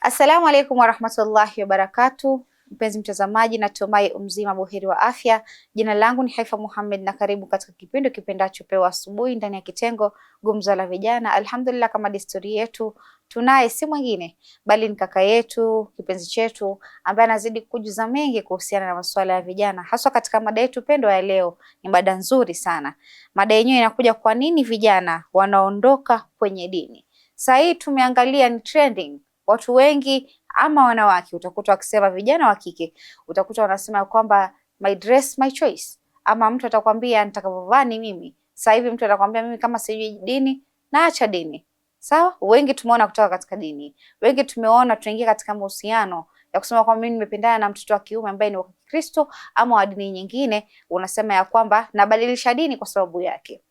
Assalamu alaikum warahmatullahi wabarakatuh. Mpenzi mtazamaji, natumai mzima buheri wa afya. Jina langu ni Haifa Muhammad na karibu katika kipindi kipendacho Pewa Asubuhi ndani ya kitengo Gumzo la Vijana. Alhamdulillah, kama desturi yetu tunaye si mwingine bali ni kaka yetu kipenzi chetu ambaye anazidi kujuza mengi kuhusiana na masuala ya vijana, haswa katika mada yetu pendwa ya leo. Ni mada nzuri sana. Mada yenyewe inakuja, kwa nini vijana wanaondoka kwenye dini? Sasa hii tumeangalia ni trending. Watu wengi ama wanawake utakuta wakisema, vijana wa kike utakuta wanasema kwamba my dress my choice, ama mtu atakwambia nitakapovaa ni mimi. Sasa hivi mtu atakwambia mimi kama sijui dini naacha dini. Sawa, wengi tumeona kutoka katika dini, wengi tumeona tunaingia katika mahusiano ya kusema kwamba mimi nimependana na mtoto wa kiume ambaye ni wa Kristo ama wa dini nyingine, unasema ya kwamba nabadilisha dini kwa sababu yake.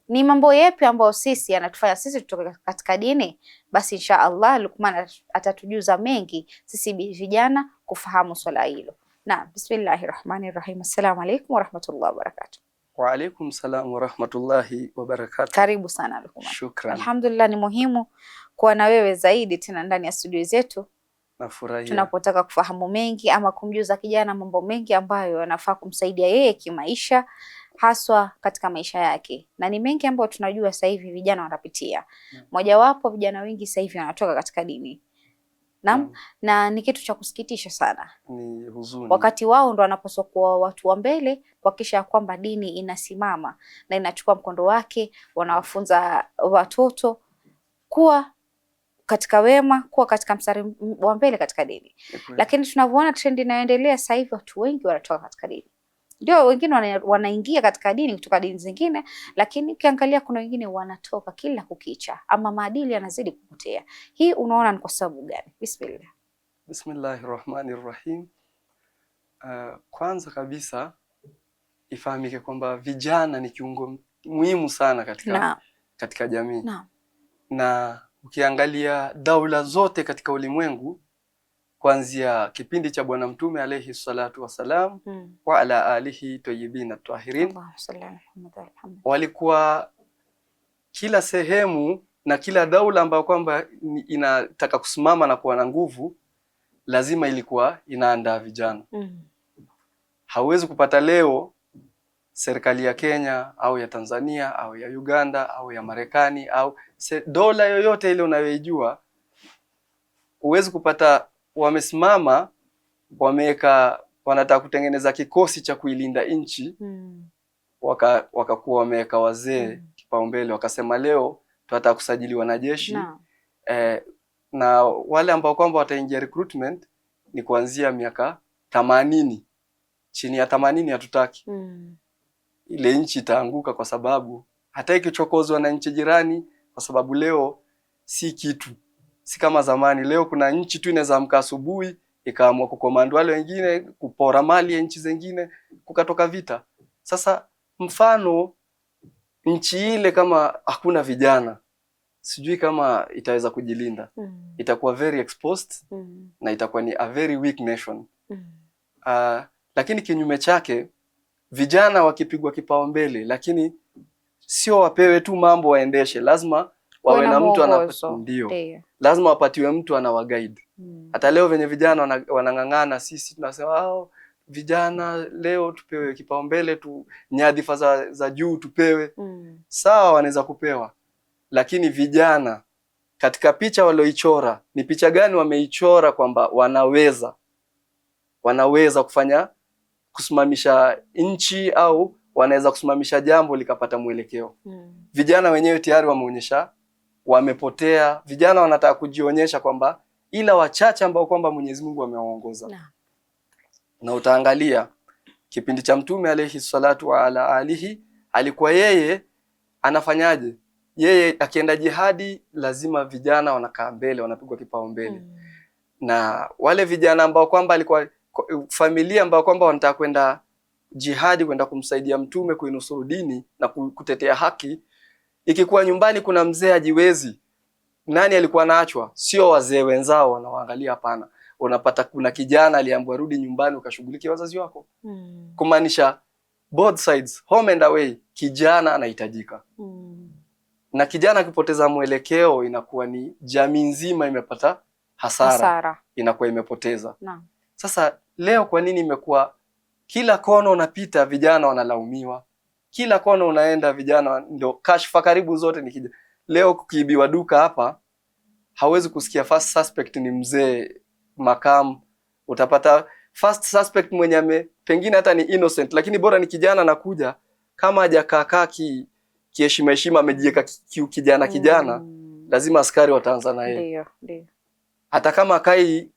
Ni mambo yapi ambayo sisi yanatufanya sisi tutoke katika dini? Basi insha Allah Luqman atatujuza mengi sisi vijana kufahamu swala hilo. Na bismillahirrahmanirrahim. Assalamu alaykum warahmatullahi wabarakatuh. Wa alaykum salam warahmatullahi wabarakatuh. Karibu sana Luqman. Shukran. Alhamdulillah, ni muhimu kuwa na wewe zaidi tena ndani ya studio zetu. Nafurahia tunapotaka kufahamu mengi ama kumjuza kijana mambo mengi ambayo yanafaa kumsaidia yeye kimaisha, haswa katika maisha yake. Na ni mengi ambayo tunajua sasa hivi vijana wanapitia. Mojawapo, vijana wengi sasa hivi wanatoka katika dini. Naam. Na ni kitu cha kusikitisha sana. Ni huzuni. Wakati wao ndo wanapaswa kuwa watu wa mbele kuhakikisha kwamba dini inasimama na inachukua mkondo wake, wanawafunza watoto kuwa katika wema, kuwa katika mstari wa mbele katika dini. Lakini tunavyoona trend inayoendelea sasa hivi, watu wengi wanatoka katika dini. Ndio, wengine wanaingia katika dini kutoka dini zingine, lakini ukiangalia kuna wengine wanatoka kila kukicha, ama maadili yanazidi kupotea. Hii unaona ni kwa sababu gani? Bismillah. Bismillahirrahmanirrahim. Kwanza kabisa ifahamike kwamba vijana ni kiungo muhimu sana katika jamii. Na ukiangalia daula zote katika ulimwengu, kuanzia kipindi cha Bwana Mtume alayhi salatu wasalam wa ala alihi tayyibin at-tahirin, walikuwa kila sehemu na kila daula ambayo kwamba inataka kusimama na kuwa na nguvu, lazima ilikuwa inaandaa vijana. Hauwezi kupata leo serikali ya Kenya au ya Tanzania au ya Uganda au ya Marekani au dola yoyote ile unayoijua, huwezi kupata wamesimama wanataka kutengeneza kikosi cha kuilinda nchi, wakakuwa wameweka wazee kipaumbele, wakasema leo tunataka kusajili wanajeshi na wale ambao kwamba wataingia recruitment ni kuanzia miaka 80. Chini ya 80 hatutaki. Ile nchi itaanguka, kwa sababu hata ikichokozwa na nchi jirani, kwa sababu leo si kitu, si kama zamani. Leo kuna nchi tu inaweza amka asubuhi ikaamua kukomando wale wengine, kupora mali ya nchi zingine, kukatoka vita. Sasa mfano nchi ile kama hakuna vijana, sijui kama itaweza kujilinda. Itakuwa very exposed na itakuwa ni a very weak nation. Lakini kinyume chake, vijana wakipigwa kipaumbele, lakini sio wapewe tu mambo waendeshe, lazima wawe na mtu lazima wapatiwe mtu anawaguide. Hata leo venye vijana wanang'ang'ana, sisi tunasema vijana leo tupewe kipaumbele, tu nyadhifa za juu tupewe. Sawa, wanaweza kupewa, lakini vijana katika picha walioichora, ni picha gani wameichora kwamba wanaweza kusimamisha nchi au wanaweza kusimamisha jambo likapata mwelekeo? Vijana wenyewe tayari wameonyesha wamepotea. Vijana wanataka kujionyesha kwamba ila wachache ambao kwamba Mwenyezi Mungu amewaongoza. Na utaangalia kipindi cha Mtume alayhi salatu wa ala alihi, alikuwa yeye anafanyaje? Yeye akienda jihadi, lazima vijana wanakaa mbele, wanapigwa kipaumbele. Na wale vijana ambao kwamba alikuwa familia ambao kwamba wanataka kwenda jihadi, kwenda kumsaidia Mtume kuinusuru dini na kutetea haki, ikikuwa nyumbani kuna mzee hajiwezi, nani alikuwa anaachwa? Sio wazee wenzao wanawaangalia, hapana. Unapata kuna kijana aliambiwa rudi nyumbani ukashughulikia wazazi wako. Kumaanisha both sides, home and away, kijana anahitajika. Na kijana akipoteza mwelekeo, inakuwa ni jamii nzima imepata hasara inakuwa imepoteza. Sasa leo kwa nini imekuwa kila kona unapita vijana wanalaumiwa, kila kona unaenda vijana ndio kashfa karibu zote ni kijana. Leo kukiibiwa duka hapa hawezi kusikia first suspect ni mzee makamu, utapata first suspect mwenye pengine hata ni innocent, lakini bora ni kijana anakuja, kama hajakaa kiheshima amejiweka kijana lazima askari wataanza na yeye. Ndio. Hata kama kai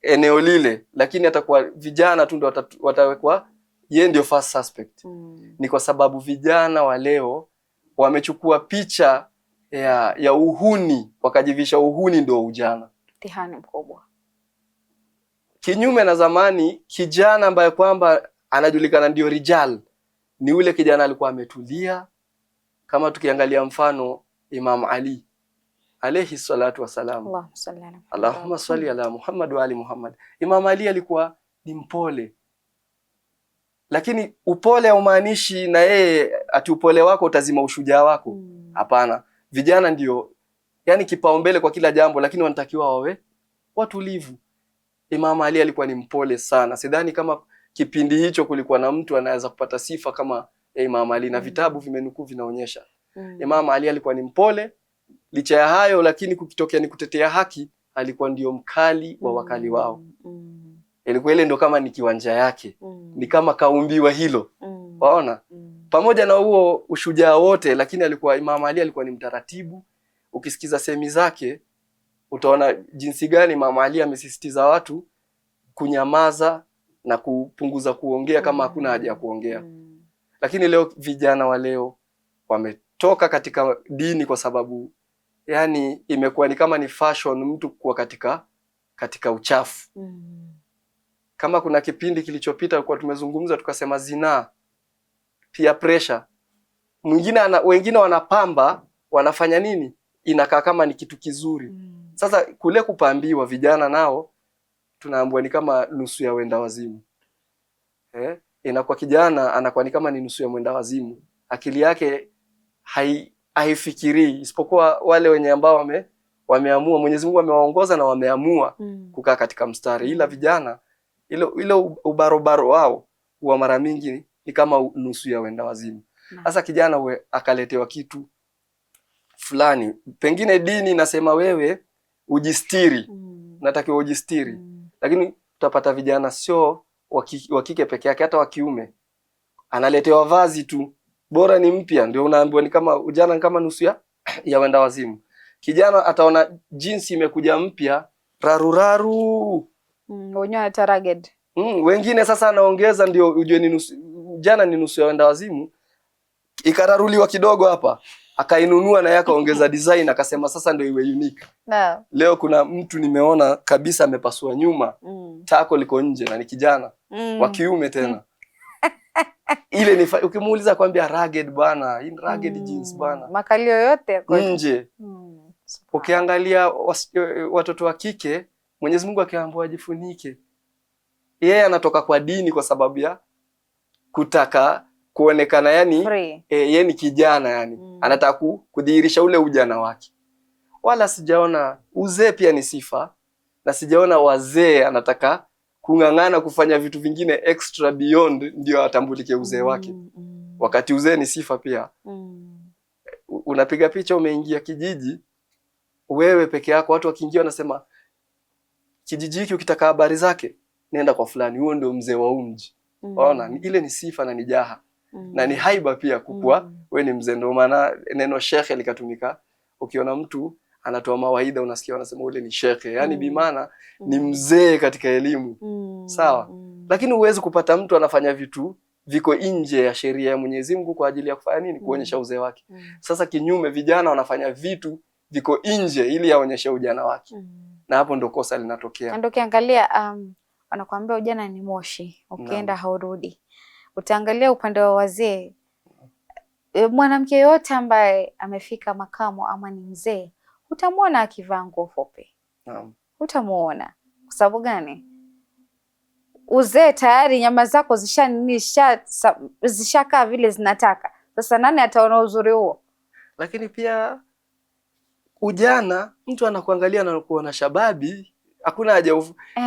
eneo lile, lakini atakuwa vijana tu ndio watawekwa yeye ndio first suspect. Ni kwa sababu vijana wa leo wamechukua picha ya uhuni, wakajivisha uhuni ndio ujana. Mtihani mkubwa. Kinyume na zamani, kijana ambaye kwamba anajulikana ndio rijal ni ule kijana alikuwa ametulia. Kama tukiangalia mfano Imam Ali alayhi salatu wasalam, Allahumma salli ala Muhammad wa ali Muhammad. Imam Ali alikuwa ni mpole, lakini upole haumaanishi na yeye ati upole wako utazima ushujaa wako. Hapana. Vijana ndio yani kipaumbele kwa kila jambo, lakini wanatakiwa wawe watulivu. Imam Ali alikuwa ni mpole sana. Sidhani kama kipindi hicho kulikuwa na mtu anaweza kupata sifa kama Imam Ali, na vitabu vimenukuu vinaonyesha. Imam Ali alikuwa ni mpole, licha ya hayo lakini kukitokea ni kutetea haki alikuwa ndio mkali wa wakali wao. Ilikuwa ile ndio kama ni kiwanja yake. Ni kama kaumbiwa hilo. Waona? Pamoja na huo ushujaa wote, lakini Imam Ali alikuwa ni mtaratibu. Ukisikiza semi zake utaona jinsi gani Imam Ali amesisitiza watu kunyamaza na kupunguza kuongea kama hakuna haja ya kuongea. Lakini leo vijana wa leo wametoka katika dini kwa sababu yani imekuwa ni kama ni fashion mtu kuwa katika uchafu. Kama kuna kipindi kilichopita kwa tumezungumza tukasema zinaa, peer pressure. Wengine wanapamba, wanafanya nini? Inakaa kama ni kitu kizuri. Sasa kule kupambiwa vijana nao tunaambiwa ni kama nusu ya wenda wazimu. Inakuwa kijana anakuwa ni kama ni nusu ya mwenda wazimu. Akili yake haifikirii, isipokuwa wale wenye ambao wameamua, Mwenyezi Mungu amewaongoza na wameamua kukaa katika mstari. Ila vijana ile ubarobaro wao huwa mara mingi ni kama nusu ya wenda wazimu. Sasa kijana akaletewa kitu fulani, pengine dini nasema wewe ujistiri, natakiwa ujistiri. Lakini utapata vijana sio wa kike peke yake, hata wa kiume analetewa vazi tu, bora ni mpya, ndio unaambiwa ni kama ujana ni kama nusu ya wenda wazimu. Kijana ataona jinsi imekuja mpya, raruraru. Wenyewe ata ragged. Wengine sasa anaongeza ndio ujue ni nusu, jana ni nusu ya wenda wazimu. Ikararuliwa kidogo hapa, akainunua na yake ongeza design, akasema sasa ndio iwe unique. Leo kuna mtu nimeona kabisa amepasua nyuma, tako liko nje na ni kijana wa kiume tena. Ile ni ukimuuliza kwambia rugged bwana, in rugged jeans bwana. Makalio yote kwa nje. Ukiangalia watoto wa kike, Mwenyezi Mungu akiambiwa ajifunike, yeye anatoka kwa dini kwa sababu ya kutaka kuonekana yani yeye ni kijana yani. Anataka kudhihirisha ule ujana wake. Wala sijaona uzee pia ni sifa, na sijaona wazee anataka kung'ang'ana kufanya vitu vingine extra beyond ndio atambulike uzee wake. Wakati uzee ni sifa pia. Unapiga picha umeingia kijiji wewe peke yako, watu wakiingia wanasema kijiji hiki ukitaka habari zake nenda kwa fulani, huo ndio mzee wa mji. Unaona, ile ni sifa na ni jaha. Na ni haiba pia kukua wewe ni mzee. Ndio maana neno shekhe likatumika. Ukiona mtu anatoa mawaidha unasikia wanasema ule ni shekhe, yani bi maana ni mzee katika elimu. Sawa? Lakini huwezi kupata mtu anafanya vitu viko nje ya sheria ya Mwenyezi Mungu kwa ajili ya kufanya nini? Kuonyesha uzee wake. Sasa kinyume, vijana wanafanya vitu viko nje ili aonyeshe ujana wake. Na hapo ndo kosa linatokea. Ndio kiangalia wanakuambia ujana ni moshi, ukienda haurudi. Utaangalia upande wa wazee, mwanamke yote ambaye amefika makamo ama ni mzee, utamwona akivaa nguo fupi. Utamuona. Kwa sababu gani? Uzee tayari nyama zako zishakaa vile zinataka. Sasa nani ataona uzuri huo? Lakini pia ujana mtu anakuangalia na kuona shababi, Hakuna haja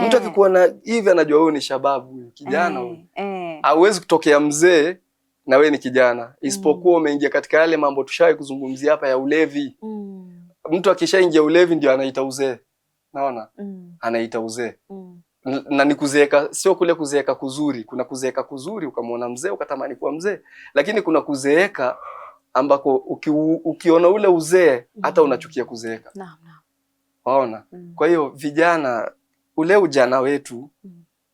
mtu akikuona hivi anajua wewe ni shababu, kijana. Hauwezi kutokea mzee na wewe ni kijana. Isipokuwa umeingia katika yale mambo tushawahi kuzungumzia hapa ya ulevi. Mtu akishaingia ulevi ndio anaita uzee. Naona? Anaita uzee. Na ni kuzeeka, sio kule kuzeeka kuzuri. Kuna kuzeeka kuzuri ukamwona mzee ukatamani kuwa mzee. Lakini kuna kuzeeka ambako ukiona ule uzee hata unachukia kuzeeka. Naam. Waona? Kwa hiyo vijana, ule ujana wetu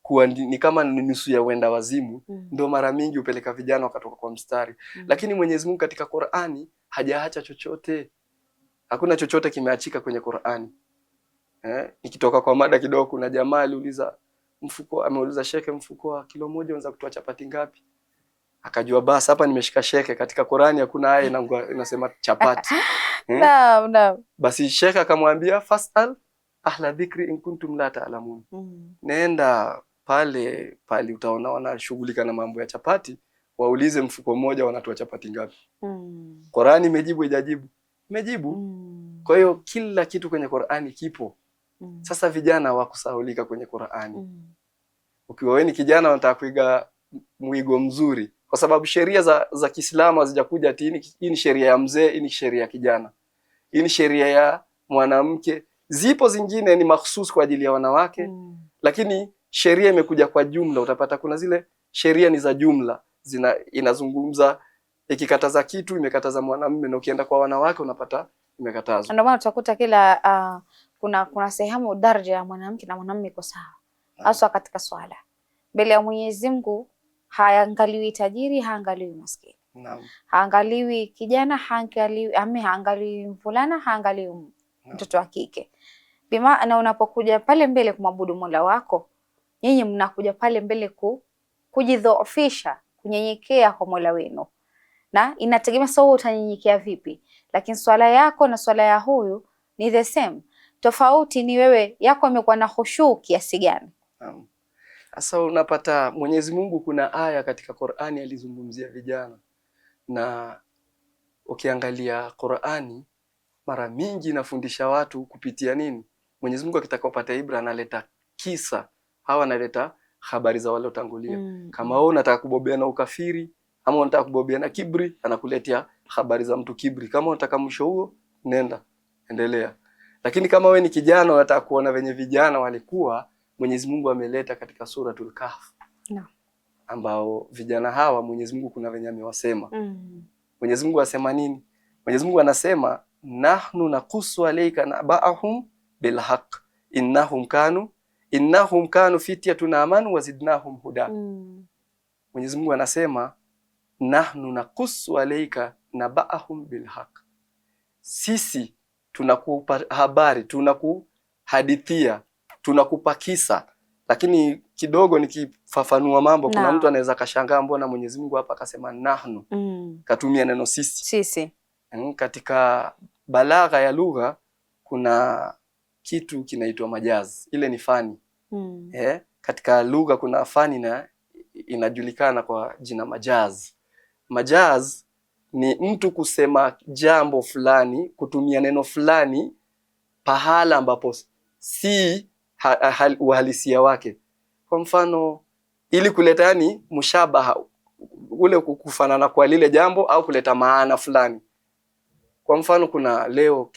kuwa ni kama nusu ya wenda wazimu, ndio mara mingi upeleka vijana wakatoka kwa mstari. Lakini Mwenyezi Mungu katika Qur'ani hajaacha chochote. Hakuna chochote kimeachika kwenye Qur'ani. Nikitoka kwa mada kidogo, kuna jamaa aliuliza ameuliza sheke, mfuko wa kilo moja unaweza kutoa chapati ngapi? Akajua basi hapa nimeshika sheke, katika Qur'ani hakuna aya inasema chapati. Naam. Basi sheke akamwambia fasal ahla dhikri in kuntum la ta'lamun. Nenda pale utaona wanashughulika na mambo ya chapati, waulize mfuko mmoja wanatoa chapati ngapi. Qur'ani imejibu ijajibu? Imejibu. Kwa hiyo kila kitu kwenye Qur'ani kipo. Sasa vijana wakusahulika kwenye Qur'ani. Ukiwa wewe ni kijana unataka kuiga mwigo mzuri, kwa sababu sheria za Kiislamu hazijakuja ati hii ni sheria ya mzee, hii ni sheria ya kijana. Hii ni sheria ya mwanamke. Zipo zingine ni mahsusi kwa ajili ya wanawake, lakini sheria imekuja kwa jumla. Utapata kuna zile sheria ni za jumla, inazungumza ikikataza kitu imekataza mwanamume, na ukienda kwa wanawake unapata imekatazwa. Ndio maana utakuta kila kuna sehemu daraja ya mwanamke na mwanamume iko sawa. Hasa katika swala. Mbele ya Mwenyezi Mungu haangaliwi tajiri, haangaliwi maskini. Naam. Haangaliwi kijana, haangaliwi mvulana, haangaliwi mtoto wa kike. Na unapokuja pale mbele kumwabudu Mola wako, nyinyi mnakuja pale mbele kujidhoofisha, kunyenyekea kwa Mola wenu. Na inategemea sawa utanyenyekea vipi. Lakini swala yako na swala ya huyu ni the same. Tofauti ni wewe yako imekuwa na khushu kiasi gani. Sasa unapata Mwenyezi Mungu kuna aya katika Qur'ani alizungumzia vijana. Na ukiangalia Qur'ani mara mingi inafundisha watu kupitia nini? Mwenyezi Mungu akitaka upate ibra analeta kisa, hawa analeta habari za wale utangulia. Kama wewe unataka kubobea na ukafiri ama unataka kubobea na kibri, anakuletea habari za mtu kibri. Kama unataka mwisho huo, nenda endelea. Lakini kama wewe ni kijana unataka kuona venye vijana walikuwa, Mwenyezi Mungu ameleta katika suratul Kahf. Ambao vijana hawa Mwenyezi Mungu kuna venye amewasema. Mwenyezi Mungu asema nini? Mwenyezi Mungu anasema nahnu naqussu alayka naba'ahum bilhaq innahum kanu fityatun amanu wazidnahum huda. Mwenyezi Mungu anasema nahnu naqussu alayka naba'ahum bilhaq. Sisi tunakupa habari, tunakuhadithia, tunakupa kisa. Lakini kidogo nikifafanua mambo, kuna mtu anaweza kashangaa mbona Mwenyezi Mungu hapa akasema nahnu. Katumia neno sisi. Katika balagha ya lugha kuna kitu kinaitwa majaz. Ile ni fani. Katika lugha kuna fani na inajulikana kwa jina majaz. Majaz ni mtu kusema jambo fulani, kutumia neno fulani pahala ambapo si uhalisia wake. Kwa mfano ili kuleta yani mushabaha, ule kufanana kwa lile jambo au kuleta maana fulani. Kwa mfano kuna leo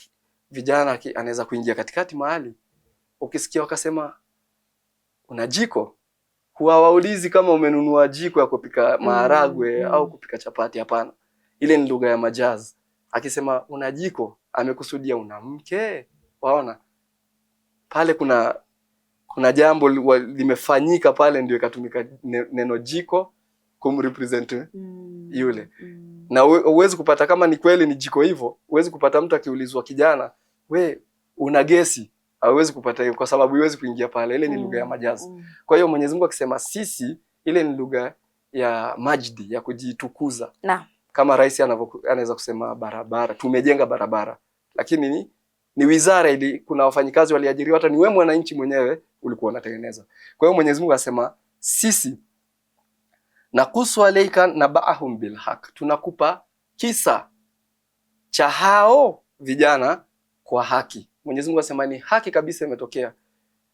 vijana anaweza kuingia katikati mahali, ukisikia wakasema una jiko, huwa waulizi kama umenunua jiko ya kupika maharagwe au kupika chapati. Hapana, ile ni lugha ya majaz. Akisema una jiko amekusudia una mke. Waona pale kuna jambo limefanyika pale, ndio ikatumika neno jiko kumrepresent yule. Na uwezi kupata kama ni kweli ni jiko hivyo, uwezi kupata mtu akiulizwa kijana, we una gesi, hauwezi kupata hiyo kwa sababu huwezi kuingia pale. Ile ni lugha ya majazi. Kwa hiyo Mwenyezi Mungu akisema sisi, ile ni lugha ya majdi, ya kujitukuza. Kama rais anaweza kusema barabara, tumejenga barabara. Lakini ni wizara ili kuna wafanyikazi waliajiriwa, hata ni wewe mwananchi mwenyewe ulikuwa unatengeneza. Kwa hiyo Mwenyezi Mungu asema sisi nakusu alayka naba'ahum bilhaq, tunakupa kisa cha hao vijana kwa haki. Mwenyezi Mungu asema ni haki kabisa imetokea.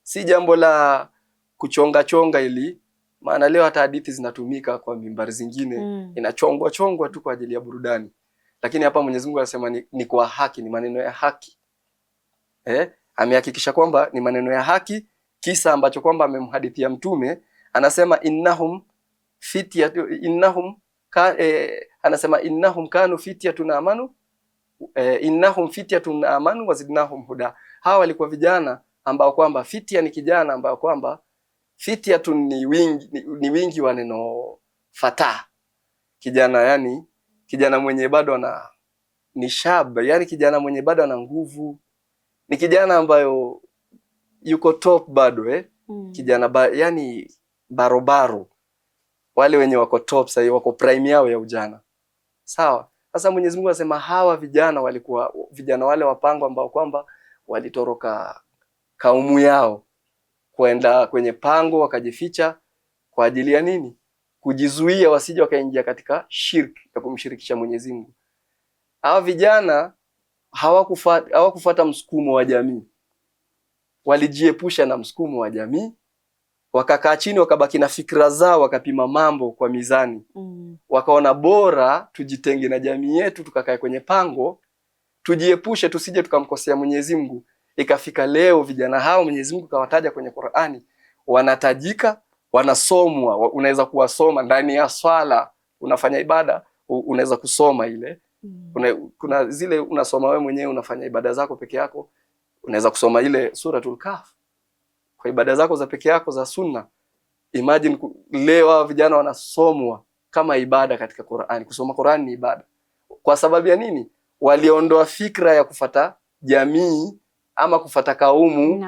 si jambo la kuchonga chonga ili, maana leo hata hadithi zinatumika kwa mimbari zingine inachongwa chongwa tu kwa ajili ya burudani, lakini hapa Mwenyezi Mungu anasema ni kwa haki, ni maneno ya haki. Amehakikisha kwamba ni maneno ya haki, kisa ambacho kwamba amemhadithia mtume, anasema innahum kanu fityatun amanu innahum fityatun amanu wazidnahum huda. Hawa walikuwa vijana ambao kwamba, fitya ni kijana ambao kwamba, fityatun ni wingi wa neno fata, kijana, yani kijana mwenye bado ni shab, yani kijana mwenye bado ana nguvu, ni kijana ambayo yuko top bado kijana yani barobaro, wale wenye wako top sasa, wako prime yao ya ujana. Sawa. Sasa Mwenyezi Mungu anasema hawa vijana walikuwa vijana wale wapango ambao kwamba walitoroka kaumu yao kwenda kwenye pango, wakajificha kwa ajili ya nini? Kujizuia wasije wakaingia katika shirki ya kumshirikisha Mwenyezi Mungu. Hawa vijana hawakufuata msukumo wa jamii, walijiepusha na msukumo wa jamii, wakakaa chini, wakabaki na fikra zao, wakapima mambo kwa mizani. Wakaona bora tujitenge na jamii yetu, tukakae kwenye pango, tujiepushe tusije tukamkosea Mwenyezi Mungu. Ikafika leo vijana hao Mwenyezi Mungu kawataja kwenye Qur'ani, wanatajika, wanasomwa. Unaweza kuwasoma ndani ya swala, unafanya ibada, unaweza kusoma ile. Kuna zile unasoma wewe mwenyewe, unafanya ibada zako peke yako, unaweza kusoma ile Suratul Kahf kwa ibada zako za peke yako za sunna. Imagine leo vijana wanasomwa kama ibada katika Qur'ani. Kusoma Qur'ani ni ibada. Kwa sababu ya nini? Waliondoa fikra ya kufata jamii ama kufata kaumu.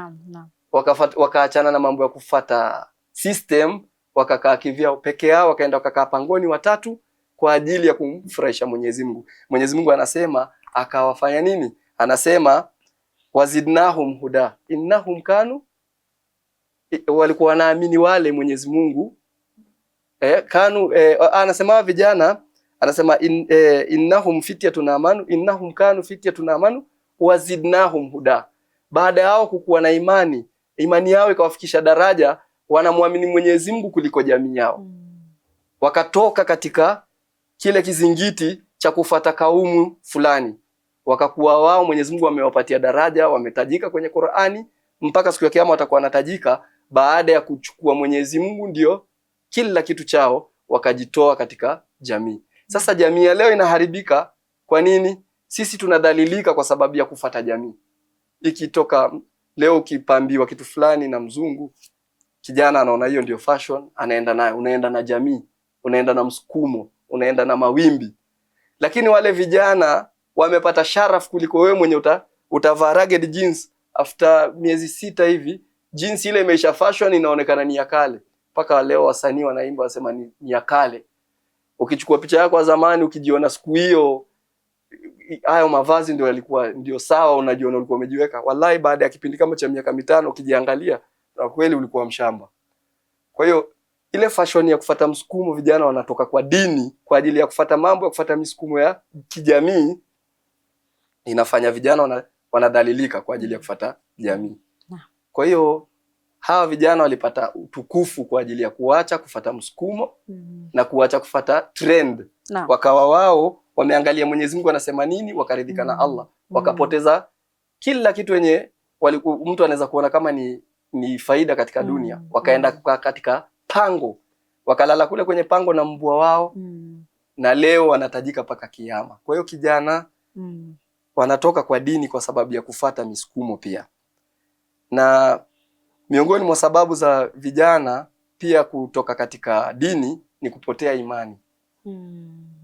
Wakaachana na mambo ya kufata system, wakakaa kivyao peke yao, wakaenda wakakaa pangoni watatu kwa ajili ya kumfurahisha Mwenyezi Mungu. Mwenyezi Mungu anasema akawafanya nini? Anasema wazidnahum huda. Innahum kanu, walikuwa wanaamini wale Mwenyezi Mungu anasema vijana, anasema innahum fityatun amanu innahum kanu fityatun amanu wazidnahum huda. Baada yao kukuwa na imani yao ikawafikisha daraja wanamwamini Mwenyezi Mungu kuliko jamii yao. Wakatoka katika kile kizingiti cha kufata kaumu fulani, wakakuwa wao Mwenyezi Mungu amewapatia daraja, wametajika kwenye Qur'ani, mpaka siku ya kiyama watakuwa wanatajika baada ya kuchukua Mwenyezi Mungu ndio kila kitu chao, wakajitoa katika jamii. Sasa jamii ya leo inaharibika. Kwa nini? Sisi tunadhalilika kwa sababu ya kufata jamii. Ikitoka leo ukipambiwa kitu fulani na mzungu, kijana anaona hiyo ndio fashion, anaenda nayo. Unaenda na jamii, unaenda na msukumo, unaenda na mawimbi. Lakini wale vijana wamepata sharaf kuliko wewe mwenye utavaa ragged jeans, after miezi 6 hivi jeans ile imeisha fashion, inaonekana ni ya kale. Mpaka leo wasanii wanaimba wasema ni ya kale. Ukichukua picha yako ya zamani ukijiona siku hiyo hayo mavazi ndio sawa, unajiona ulikuwa umejiweka. Wallahi baada ya kipindi kama cha miaka 5 ukijiangalia, na kweli ulikuwa mshamba. Kwa hiyo ile fashion ya kufata msukumo, vijana wanatoka kwa dini kwa ajili ya kufata mambo ya kufata misukumo ya kijamii, inafanya vijana wanadhalilika kwa ajili ya kufata jamii. Kwa hiyo hawa vijana walipata utukufu kwa ajili ya kuacha kufata msukumo na kuacha kufata trend. Wakawa wao wameangalia Mwenyezi Mungu anasema nini, wakaridhika na Allah. Wakapoteza kila kitu yenye mtu anaweza kuona kama ni faida katika dunia. Wakaenda katika pango, wakalala kule kwenye pango na mbwa wao, na leo wanatajika paka kiyama. Kwa hiyo kijana wanatoka kwa dini kwa sababu ya kufata misukumo pia. Na miongoni mwa sababu za vijana pia kutoka katika dini ni kupotea imani.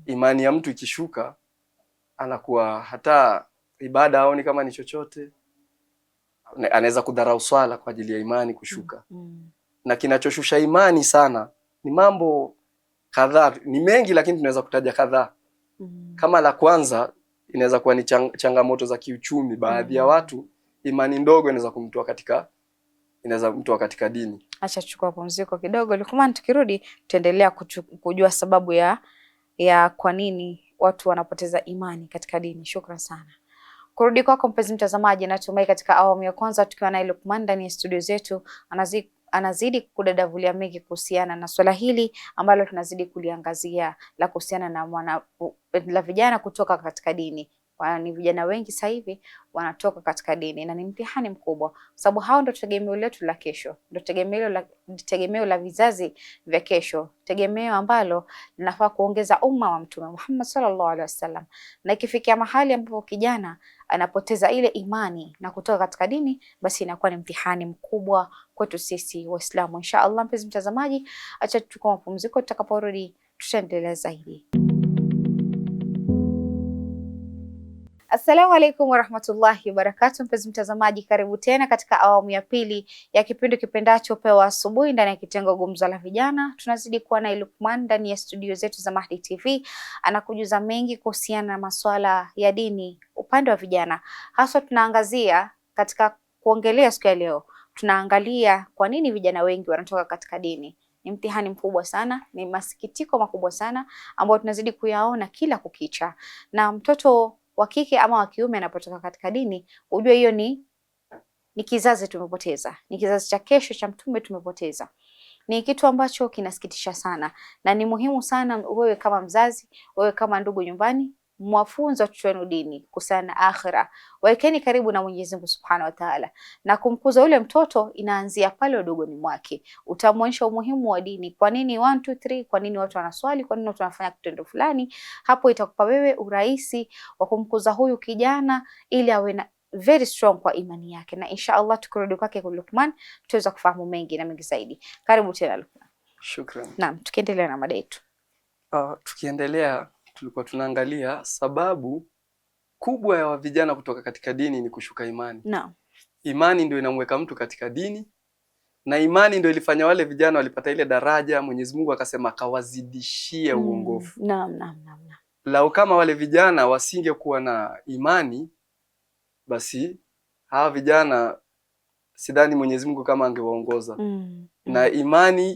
Imani ya mtu ikishuka, anakuwa hata ibada haoni kama ni chochote. Anaweza kudharau swala kwa ajili ya imani kushuka. Na kinachoshusha imani sana ni mambo kadhaa, ni mengi lakini tunaweza kutaja kadhaa. Kama la kwanza inaweza kuwa ni changamoto za kiuchumi. Baadhi ya watu imani ndogo inaweza kumtoa katika dini. Acha chukua pumziko kidogo, Luqman, tukirudi tutaendelea kujua sababu ya kwa nini watu wanapoteza imani katika dini. Shukran sana. Kurudi kwako mpenzi mtazamaji, natumai katika awamu ya kwanza tukiwa naye Luqman ndani ya studio zetu anazidi kudadavulia mengi kuhusiana na swala hili ambalo tunazidi kuliangazia la kuhusiana na la vijana kutoka katika dini. Ni vijana wengi sasa hivi wanatoka katika dini na ni mtihani mkubwa, kwa sababu hao ndio tegemeo letu la kesho, ndio tegemeo la vizazi vya kesho, tegemeo ambalo linafaa kuongeza umma wa Mtume Muhammad sallallahu alaihi wasallam. Na ikifikia mahali ambapo kijana anapoteza ile imani na kutoka katika dini, basi inakuwa ni mtihani mkubwa kwetu sisi Waislamu. Inshallah mpenzi mtazamaji, acha tuchukue mapumziko, tutakaporudi tutaendelea zaidi. Assalamu alaikum warahmatullahi wabarakatuh. Mpenzi mtazamaji, karibu tena katika awamu ya pili ya kipindi kipendacho Pewa Asubuhi ndani ya kitengo Gumzo la Vijana. Tunazidi kuwa na Luqman ndani ya studio zetu za Mahdi TV, anakujuza mengi kuhusiana na masuala ya dini upande wa vijana. Hasa tunaangazia katika kuongelea siku ya leo, tunaangalia kwa nini vijana wengi wanatoka katika dini. Ni mtihani mkubwa sana, ni masikitiko makubwa sana ambayo tunazidi kuyaona kila kukicha. Na mtoto wa kike ama wa kiume anapotoka katika dini, ujue hiyo ni kizazi tumepoteza, ni kizazi cha kesho cha Mtume tumepoteza. Ni kitu ambacho kinasikitisha sana, na ni muhimu sana wewe kama mzazi, wewe kama ndugu nyumbani, mwafunze watoto wenu dini kuhusiana na akhira. Waekeni karibu na Mwenyezi Mungu Subhanahu wa Ta'ala, na kumkuza ule mtoto inaanzia pale udogoni mwake. Utamwonyesha umuhimu wa dini, kwa nini 1 2 3, kwa nini watu wanaswali, kwa nini watu wanafanya kitendo fulani. Hapo itakupa wewe urahisi wa kumkuza huyu kijana ili awe na very strong kwa imani yake, na inshallah tukirudi kwake kwa Luqman tutaweza kufahamu mengi na mengi zaidi. Karibu tena Luqman. Shukran. Naam, tukiendelea na mada yetu. Tukiendelea, tulikuwa tunaangalia sababu kubwa ya vijana kutoka katika dini ni kushuka imani. Naam. Imani ndio inamweka mtu katika dini, na imani ndio ilifanya wale vijana walipata ile daraja Mwenyezi Mungu akasema kawazidishie uongofu. Naam. Lau kama wale vijana wasingekuwa na imani, basi hawa vijana sidhani Mwenyezi Mungu kama angewaongoza. Na imani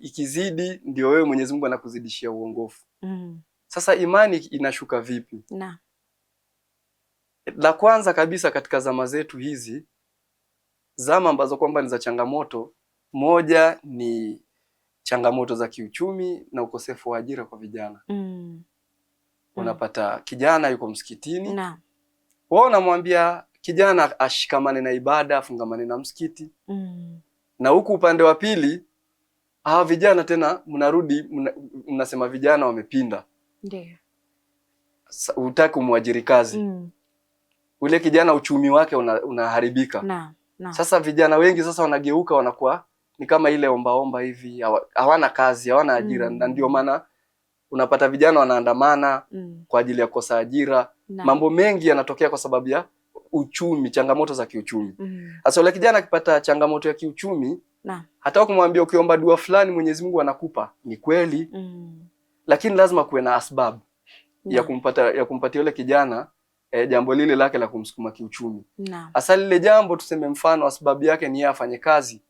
ikizidi ndio wewe Mwenyezi Mungu anakuzidishia uongofu. Sasa imani inashuka vipi? La kwanza kabisa katika zama zetu hizi, zama ambazo kwamba ni za changamoto, moja ni changamoto za kiuchumi na ukosefu wa ajira kwa vijana. Unapata kijana yuko msikitini, wao unamwambia kijana ashikamane na ibada, afungamane na msikiti. Na huku upande wa pili, hawa vijana tena mnarudi mnasema vijana wamepinda. Ndio. Hutaki kumwajiri kazi. Ule kijana uchumi wake unaharibika. Sasa vijana wengi sasa wanageuka, wanakuwa ni kama ile ombaomba hivi, hawana kazi, hawana ajira. Na ndio maana unapata vijana wanaandamana kwa ajili ya kukosa ajira. Mambo mengi yanatokea kwa sababu ya uchumi, changamoto za kiuchumi. Sasa ule kijana akipata changamoto ya kiuchumi, hata kumwambia ukiomba dua fulani Mwenyezi Mungu anakupa, ni kweli. Lakini lazima kuwe na asbab ya kumpatia yule kijana jambo lile lake la kumsukuma kiuchumi. Hasa lile jambo, tuseme mfano asbabu yake ni afanye kazi.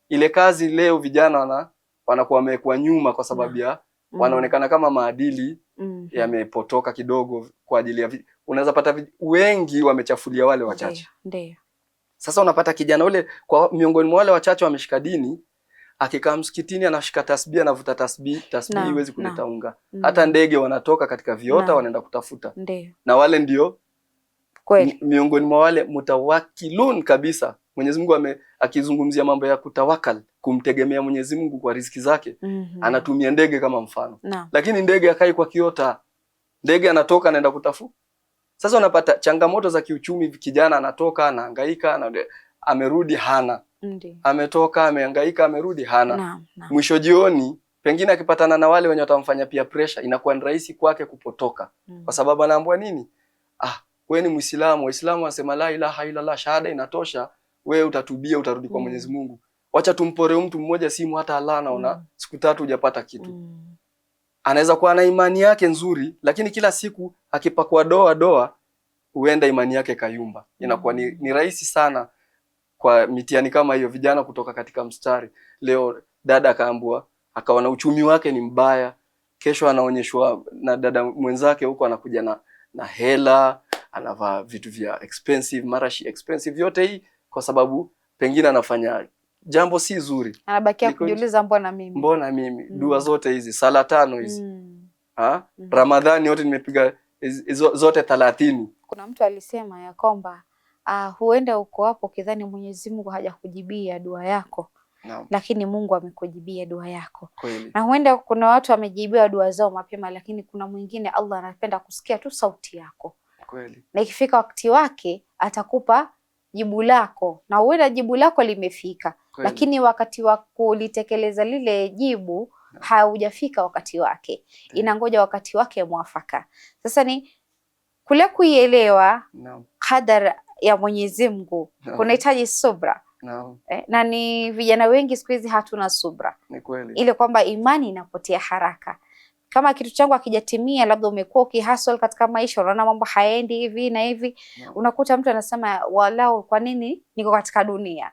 Ile kazi leo vijana wanakuwa wamekuwa nyuma kwa sababu ya wanaonekana kama maadili yamepotoka kidogo kwa ajili ya unaweza pata wengi wamechafulia wale wachache. Ndio. Sasa unapata kijana ule kwa miongoni mwa wale wachache wameshika dini, akikaa msikitini anashika tasbih, anavuta tasbih iwezi kuleta unga. Hata ndege wanatoka katika viota wanaenda kutafuta. Ndio. Na wale ndio kweli miongoni mwa wale mutawakilun kabisa. Mwenyezi Mungu akizungumzia mambo ya kutawakal, kumtegemea Mwenyezi Mungu kwa riziki zake, anatumia ndege kama mfano. Lakini ndege akai kwa kiota. Ndege anatoka anaenda kutafuta. Sasa unapata changamoto za kiuchumi, kijana anatoka anahangaika, amerudi hana. Ametoka amehangaika, amerudi hana. Mwisho jioni pengine akipatana na wale wenye watamfanya pia pressure, inakuwa ni rahisi kwake kupotoka. Kwa sababu anaambiwa nini? Wewe ni Muislamu, Waislamu wanasema la ilaha illa Allah, shahada inatosha, wewe utatubia, utarudi kwa Mwenyezi Mungu. Wacha tumpore mtu mmoja simu, hata Allah anaona siku 3 hujapata kitu. Anaweza kuwa na imani yake nzuri, lakini kila siku akipakwa doa huenda imani yake kayumba. Inakuwa ni rahisi sana kwa mitihani kama hiyo vijana kutoka katika mstari. Leo dada akaambiwa, akaona uchumi wake ni mbaya, kesho anaonyeshwa na dada mwenzake huko anakuja na hela, anavaa vitu vya expensive, marashi expensive, yote hii kwa sababu pengine anafanya jambo si zuri. Anabakia kujiuliza mbona mimi? Mbona mimi? Dua zote hizi, sala 5 hizi. Ramadhani yote nimepiga zote 30. Kuna mtu alisema ya kwamba huenda uko hapo kidhani Mwenyezi Mungu hajakujibia dua yako. Naam. Lakini Mungu amekujibia dua yako. Kweli. Na huenda kuna watu wamejibiwa dua zao mapema, lakini kuna mwingine Allah anapenda kusikia tu sauti yako. Kweli. Na ikifika wakati wake atakupa jibu lako, na huenda jibu lako limefika. Kweli. Lakini wakati wa kulitekeleza lile jibu haujafika wakati wake. Inangoja wakati wake mwafaka. Sasa ni kule kuielewa qadar ya Mwenyezi Mungu kunahitaji subra. Na ni vijana wengi siku hizi hatuna subra. Ni kweli. Ile kwamba imani inapotea haraka. Kama kitu changu hakijatimia, labda umekuwa ukihustle katika maisha, unaona mambo haendi hivi na hivi, unakuta mtu anasema walau kwa nini niko katika dunia?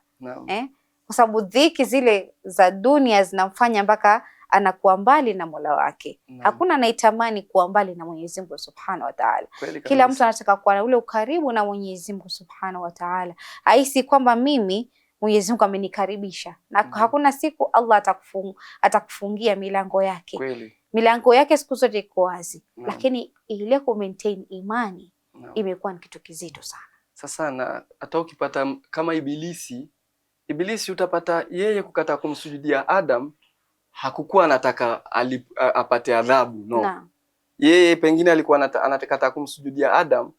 Kwa sababu dhiki zile za dunia zinamfanya mpaka anakuwa mbali na Mola wake. Hakuna anaitamani kuwa mbali na Mwenyezi Mungu Subhanahu wa Ta'ala. Kila mtu anataka kuwa na ule ukaribu na Mwenyezi Mungu Subhanahu wa Ta'ala. Haisi kwamba mimi Mwenyezi Mungu amenikaribisha. Na hakuna siku Allah atakufungia milango yake. Kweli. Milango yake siku zote iko wazi. Lakini ile ku maintain imani imekuwa ni kitu kizito sana. Sasa na hata ukipata kama Ibilisi utapata yeye kukata kumsujudia Adam, hakukuwa anataka apate adhabu, no. Yeye pengine alikuwa anataka kumsujudia Adam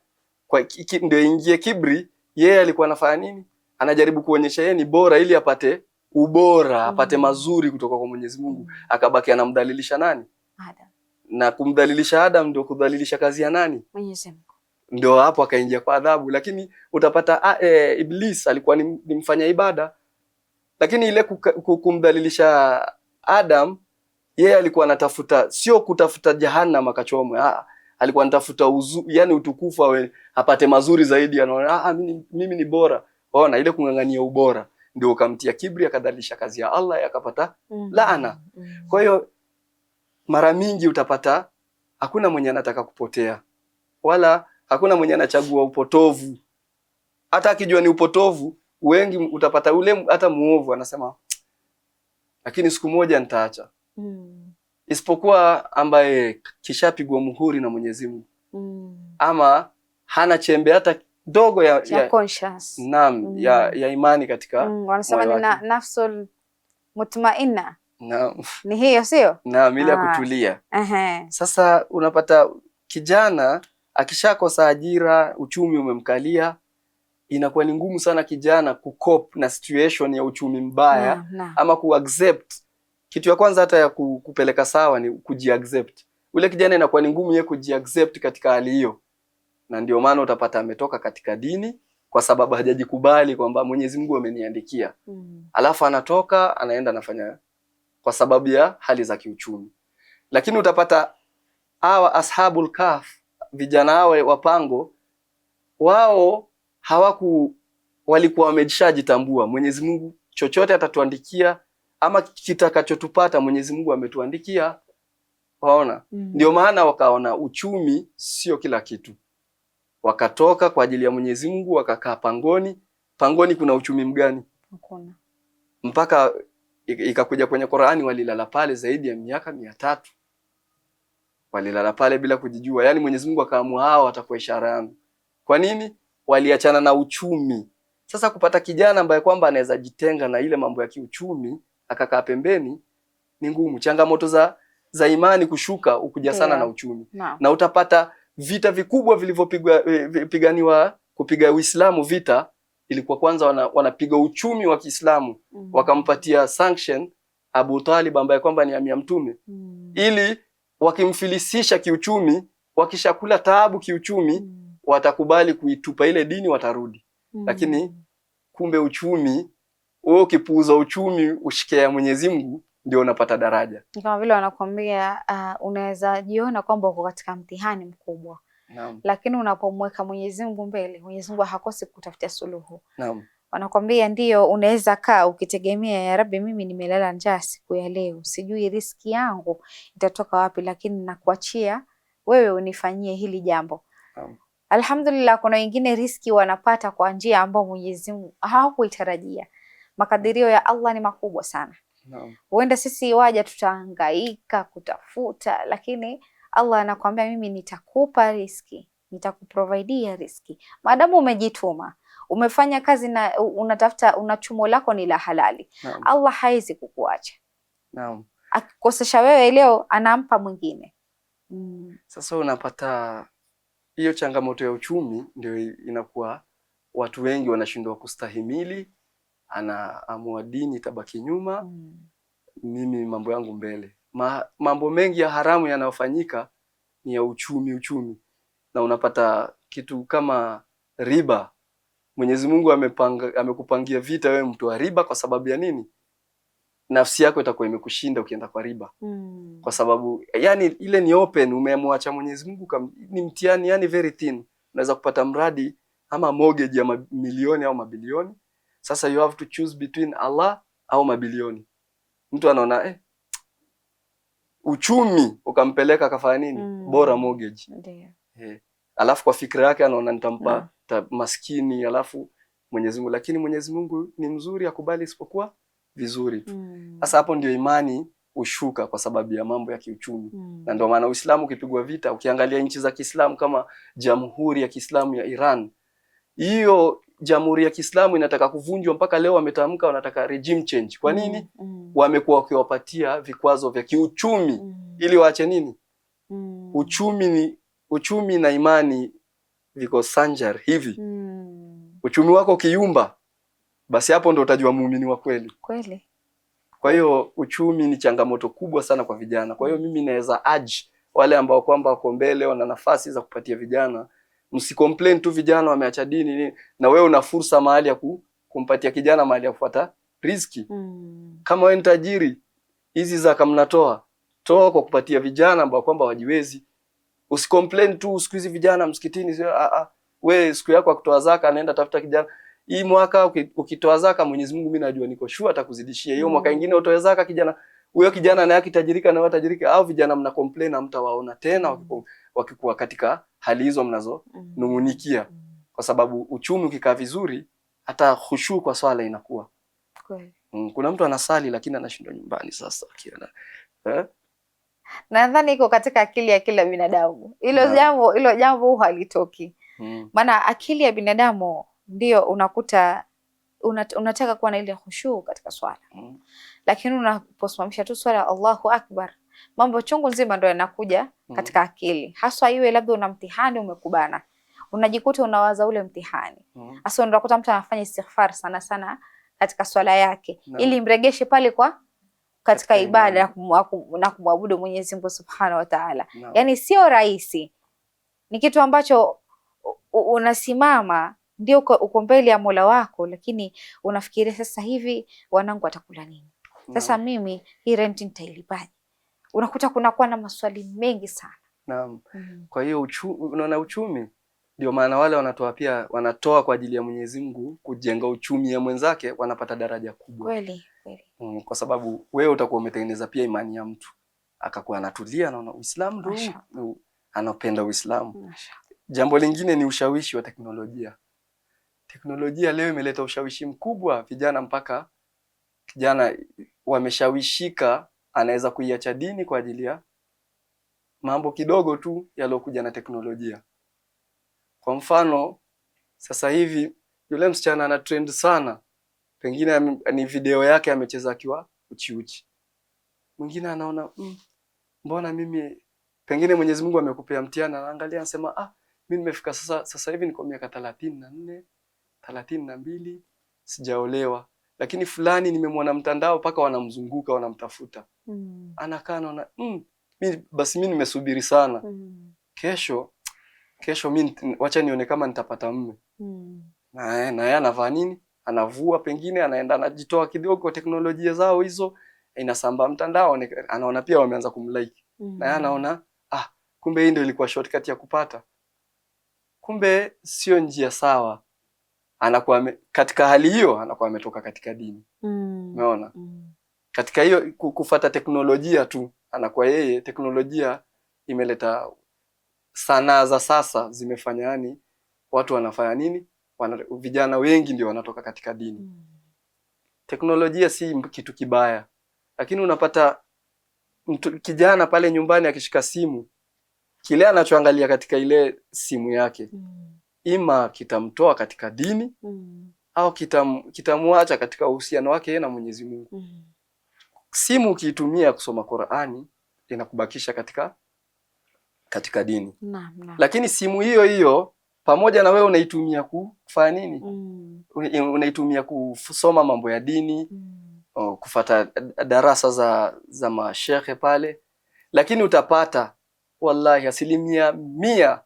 kwa ndio ingie kibri. Yeye alikuwa anafanya nini? Anajaribu kuonyesha yeye ni bora ili apate ubora, apate mazuri kutoka kwa Mwenyezi Mungu. Akabaki anamdhalilisha nani? Adam. Na kumdhalilisha Adam ndio kudhalilisha kazi ya nani? Mwenyezi Mungu. Ndio hapo akaingia kwa adhabu. Lakini utapata Iblis alikuwa ni mfanya ibada, lakini ile kumdhalilisha Adam, yeye alikuwa anatafuta sio kutafuta jahannam akachomwe. Alikuwa anatafuta yani utukufu awe apate mazuri zaidi, anaona mimi ni bora. Waona ile kungangania ubora ndio ukamtia kibri, akadhalilisha kazi ya Allah, akapata laana. Kwa hiyo mara mingi utapata hakuna mwenye anataka kupotea, wala hakuna mwenye anachagua upotovu. Hata akijua ni upotovu, wengi utapata ule hata muovu anasema lakini siku moja nitaacha. Isipokuwa ambaye kishapigwa muhuri na Mwenyezi Mungu. Ama hana chembe hata dogo ya conscious. Naam, ya imani katika wanasema ni nafsul mutmainna. Naam. Ni hiyo sio? Naam, ile kutulia. Sasa unapata kijana akishakosa ajira, uchumi umemkalia, inakuwa ni ngumu sana kijana kucope na situation ya uchumi mbaya. Ama kuaccept. Kitu ya kwanza hata ya kupeleka sawa ni kujiaccept. Ule kijana inakuwa ni ngumu yeye kujiaccept katika hali hiyo. Na ndio maana utapata ametoka katika dini kwa sababu hajajikubali kwamba Mwenyezi Mungu ameniandikia. Alafu anatoka anaenda anafanya kwa sababu ya hali za kiuchumi. Lakini utapata hawa ashabul kahf, vijana hao wa pango, wao walikuwa wamejishajitambua. Mwenyezi Mungu chochote atatuandikia, ama kitakachotupata Mwenyezi Mungu ametuandikia. Waona? Ndio maana wakaona uchumi sio kila kitu. Wakatoka kwa ajili ya Mwenyezi Mungu, wakakaa pangoni. Pangoni kuna uchumi mgani? Hakuna. Mpaka ikakuja kwenye Qur'ani walilala pale zaidi ya miaka 300. Walilala pale bila kujijua. Yaani Mwenyezi Mungu akaamua hao watakuwa ishara yangu. Kwa nini? Waliachana na uchumi. Sasa kupata kijana ambaye kwamba anaweza jitenga na ile mambo ya kiuchumi, akakaa pembeni, ni ngumu. Changamoto za imani kushuka ukuja sana na uchumi. Na utapata vita vikubwa vilivyopiganiwa kupiga Uislamu, vita ilikuwa kwanza wanapiga uchumi wa Kiislamu. Wakampatia sanction Abu Talib ambaye kwamba ni amia mtume. Ili wakimfilisisha kiuchumi, wakishakula taabu kiuchumi, watakubali kuitupa ile dini, watarudi. Lakini kumbe uchumi, wewe ukipuuza uchumi ushike ya Mwenyezi Mungu, ndio unapata daraja. Ni kama vile wanakuambia unaweza jiona kwamba uko katika mtihani mkubwa. Naam. Lakini unapomweka Mwenyezi Mungu mbele, Mwenyezi Mungu hakosi kutafutia suluhu. Naam. Wanakuambia ndio unaweza kaa ukitegemea, ya Rabbi, mimi nimelala njaa siku ya leo, sijui riski yangu itatoka wapi, lakini nakuachia wewe unifanyie hili jambo. Alhamdulillah, kuna wengine riski wanapata kwa njia ambayo Mwenyezi Mungu hakuitarajia. Makadirio ya Allah ni makubwa sana. Huenda sisi waja tutahangaika kutafuta, lakini Allah anakuambia mimi nitakupa riski, nitakuprovidea riski. Maadamu umejituma, umefanya kazi na unatafuta, una chumo lako ni la halali. Allah haizi kukuacha. Akikosesha wewe leo, anampa mwingine. Sasa unapata hiyo changamoto ya uchumi ndio inakuwa watu wengi wanashindwa kustahimili, anaamua dini tabaki nyuma. Mimi mambo yangu mbele. Mambo mengi ya haramu yanayofanyika ni ya uchumi. Na unapata kitu kama riba. Mwenyezi Mungu amekupangia vita wewe mtu wa riba kwa sababu ya nini? Nafsi yako itakuwa imekushinda ukienda kwa riba. Kwa sababu yani ile ni open, umemwacha Mwenyezi Mungu, ni mtihani yani very thin. Unaweza kupata mradi ama mortgage ya milioni au mabilioni. Sasa you have to choose between Allah au mabilioni. Mtu anaona uchumi ukampeleka akafanya nini? Bora mortgage. Ndio. Alafu kwa fikra yake anaona nitampa maskini, alafu Mwenyezi Mungu, lakini Mwenyezi Mungu ni mzuri, akubali isipokuwa vizuri. Sasa hapo ndio imani ushuka kwa sababu ya mambo ya kiuchumi. Na ndio maana Uislamu ukipigwa vita, ukiangalia nchi za Kiislamu kama Jamhuri ya Kiislamu ya Iran, hiyo Jamhuri ya Kiislamu inataka kuvunjwa, mpaka leo wametamka wanataka regime change. Kwa nini? Wamekuwa wakiwapatia vikwazo vya kiuchumi ili waache nini? Uchumi na imani viko sanjar hivi. Uchumi wako kiumba, basi hapo ndo utajua muumini wa kweli. Kwa hiyo uchumi ni changamoto kubwa sana kwa vijana. Kwa hiyo mimi naweza urge wale ambao kwamba wako mbele, wana nafasi za kupatia vijana, msicomplain tu vijana wameacha dini, na wewe una fursa mahali ya kumpatia kijana mahali ya kufuata riziki. Kama wewe ni tajiri, hizi zaka mnatoa, toa kwa kupatia vijana ambao kwamba wajiwezi. Usicomplain tu siku hizi vijana msikitini, wewe siku yako ya kutoa zaka naenda tafuta kijana. Hii mwaka ukitoa zaka, Mwenyezi Mungu mimi najua niko sure atakuzidishia. Hiyo mwaka nyingine utoe zaka, kijana huyo kijana naye akitajirika na wewe tajirika, au vijana mna complain na mtawaona tena wakikuwa katika hali hizo mnazo nungunikia. Kwa sababu uchumi ukikaa vizuri, hata khushu kwa swala inakuwa. Kuna mtu anasali lakini anashindwa nyumbani sasa akiona. Nadhani iko katika akili ya kila binadamu. Hilo jambo halitoki. Maana akili ya binadamu ndio unakuta unataka kuwa na ile khushu katika swala. Lakini unaposimamisha tu swala Allahu Akbar, mambo chungu nzima ndio yanakuja katika akili. Haswa iwe labda una mtihani umekubana, unajikuta unawaza ule mtihani. Hasa unakuta mtu anafanya istighfar sana sana katika swala yake ili mregeshe pale katika ibada na kumwabudu Mwenyezi Mungu Subhanahu wa Ta'ala. Yani sio rahisi. Ni kitu ambacho unasimama ndio uko mbele ya Mola wako, lakini unafikiria sasa hivi wanangu watakula nini? Sasa mimi hii rent nitailipaje? Unakuta kunakuwa na maswali mengi sana. Naam. Kwa hiyo unaona uchumi ndio maana wale wanatoa kwa ajili ya Mwenyezi Mungu kujenga uchumi ya mwenzake, wanapata daraja kubwa. Kweli. Kwa sababu wewe utakuwa umetengeneza pia imani ya mtu, akakuwa anatulia, anaona Uislamu ndio anapenda Uislamu. Jambo lingine ni ushawishi wa teknolojia. Teknolojia leo imeleta ushawishi mkubwa, vijana mpaka kijana wameshawishika, anaweza kuiacha dini kwa ajili ya mambo kidogo tu yalokuja na teknolojia. Kwa mfano, sasa hivi yule msichana ana trend sana, pengine ni video yake amecheza akiwa uchi. Mwingine anaona mbona mimi, pengine Mwenyezi Mungu amekupea mtihani, anaangalia anasema mimi nimefika sasa hivi niko miaka 34, 32, sijaolewa, lakini fulani nimemwona mtandao paka wanamzunguka wanamtafuta. Anakaa anaona mimi nimesubiri sana. Kesho mimi wacha nione kama nitapata mume. Na yeye anavaa nini? Anavua, pengine anaenda anajitoa kidogo kwa teknolojia zao hizo, inasambaa mtandao, anaona pia wameanza kumlike. Na yeye anaona kumbe hii ndio ilikuwa shortcut ya kupata. Kumbe sio njia sawa. Anakuwa katika hali hiyo anakuwa ametoka katika dini. Umeona? Katika hiyo kufuata teknolojia tu, anakuwa yeye teknolojia imeleta sanaa za sasa zimefanya yani watu wanafanya nini? Vijana wengi ndio wanatoka katika dini. Teknolojia si kitu kibaya, lakini unapata kijana pale nyumbani akishika simu, kile anachoangalia katika ile simu yake ima kitamtoa katika dini au kitamwacha katika uhusiano wake yeye na Mwenyezi Mungu. Simu ukiitumia kusoma Qur'ani inakubakisha katika dini. Lakini simu hiyo hiyo pamoja na wewe unaitumia kufanya nini? Unaitumia kusoma mambo ya dini, kufata darasa za mashehe pale, lakini utapata wallahi 100%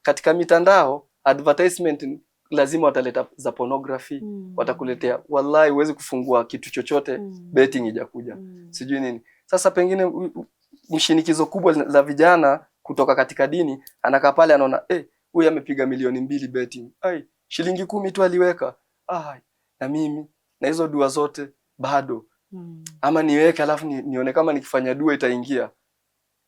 katika mitandao advertisement lazima wataleta za pornography, watakuletea wallahi huwezi kufungua kitu chochote betting ijakuja. Sijui nini. Sasa pengine mshinikizo kubwa la vijana kutoka katika dini, anakaa pale anaona huyu amepiga milioni 2 betting. Shilingi 10 tu aliweka. Na mimi na hizo dua zote bado. Ama niweke alafu nione kama nikifanya dua itaingia.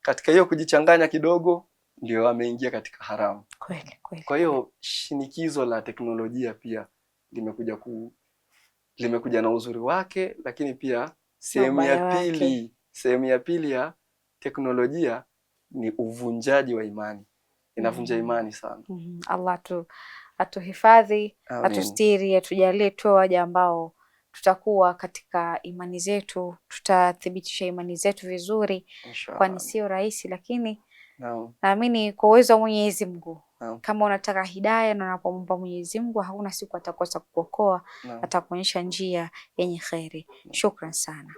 Katika hiyo kujichanganya kidogo ndio ameingia katika haramu. Kweli. Kwa hiyo shinikizo la teknolojia pia limekuja na uzuri wake, lakini pia sehemu ya pili ya teknolojia ni uvunjaji wa imani. Inavunja imani sana. Allah atuhifadhi, atustiri, atujalie tu waja ambao tutakuwa katika imani zetu, tutathibitisha imani zetu vizuri, kwani sio rahisi, lakini naamini kwa uwezo wa Mwenyezi Mungu. Kama unataka hidayah na unapomwomba Mwenyezi Mungu, hakuna siku atakosa kukuokoa, atakuonyesha njia yenye kheri. Shukran sana.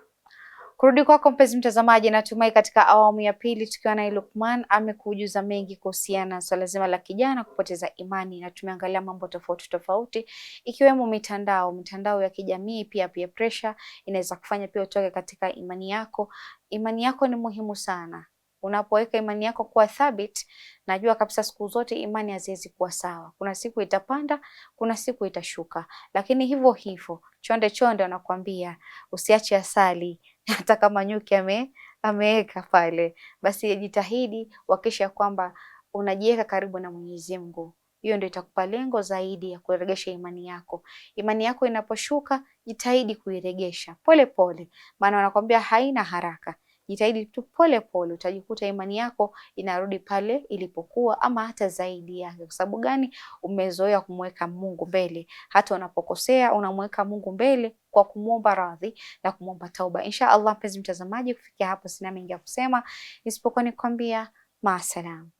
Kurudi kwako mpenzi mtazamaji, natumai katika awamu ya pili tukiwa na Luqman amekujuza mengi kuhusiana na swala zima la kijana kupoteza imani, na tumeangalia mambo tofauti ikiwemo mitandao ya kijamii, pia peer pressure inaweza kufanya pia utoke katika imani yako. Imani yako ni muhimu sana. Unapoweka imani yako kuwa thabit, najua kabisa siku zote imani haziwezi kuwa sawa. Kuna siku itapanda, kuna siku itashuka. Lakini hivyo chonde anakuambia usiache asali hata kama nyuki ameweka pale. Basi jitahidi hakikisha kwamba unajiweka karibu na Mwenyezi Mungu. Hiyo ndio itakupa lengo zaidi ya kuregesha imani yako. Imani yako inaposhuka, jitahidi kuiregesha pole, maana wanakuambia haina haraka. Jitahidi tu pole, utajikuta imani yako inarudi pale ilipokuwa ama hata zaidi yake. Kwa sababu gani? Umezoea kumweka Mungu mbele. Hata unapokosea unamweka Mungu mbele kwa kumwomba radhi na kumwomba tauba. Insha Allah, mpenzi mtazamaji, kufikia hapo sina mengi ya kusema isipokuwa nikwambia maasalam.